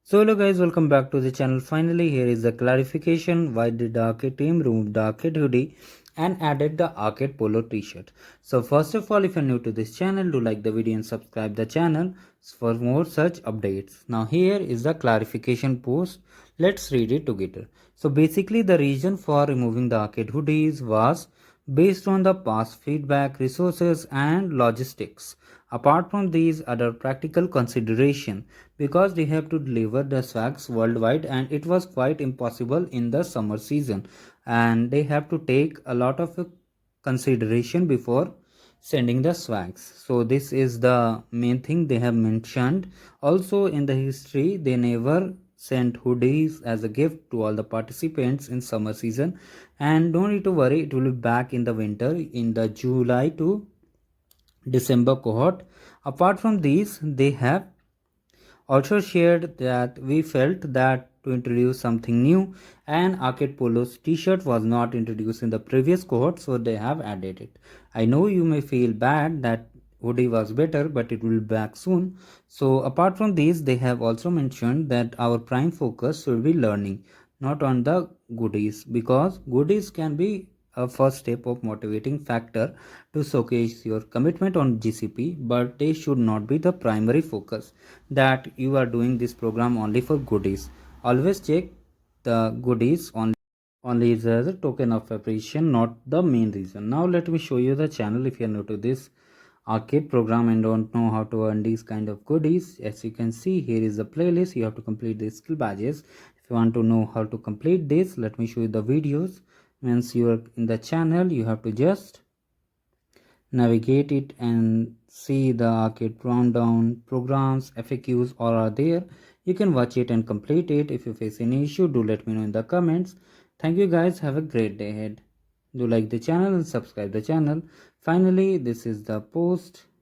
So hello guys, welcome back to the channel. Finally, here is the clarification why did the arcade team remove the arcade hoodie and added the arcade polo t-shirt. So first of all, if you're new to this channel, do like the video and subscribe the channel for more such updates. Now here is the clarification post. Let's read it together. So basically the reason for removing the arcade hoodies was based on the past feedback, resources and logistics. Apart from these other practical consideration, because they have to deliver the swags worldwide and it was quite impossible in the summer season, and they have to take a lot of consideration before sending the swags. So this is the main thing they have mentioned. Also in the history, they never sent hoodies as a gift to all the participants in summer season, and don't need to worry, it will be back in the winter in the July to December cohort. Apart from these, they have also shared that we felt that to introduce something new, and Arcade Polo's t-shirt was not introduced in the previous cohort, so they have added it. I know you may feel bad that hoodie was better, but it will be back soon. So apart from these, they have also mentioned that our prime focus should be learning, not on the goodies, because goodies can be a first step of motivating factor to showcase your commitment on GCP, but they should not be the primary focus that you are doing this program only for goodies. Always check the goodies only as a token of appreciation, not the main reason. Now let me show you the channel if you are new to this arcade program and don't know how to earn these kind of goodies. As you can see, here is the playlist. You have to complete the skill badges. If you want to know how to complete this, let me show you the videos. Once you are in the channel, you have to just navigate it and see the arcade rundown, programs, FAQs all are there. You can watch it and complete it. If you face any issue, do let me know in the comments. Thank you guys, have a great day ahead. Do like the channel and subscribe the channel. Finally, this is the post.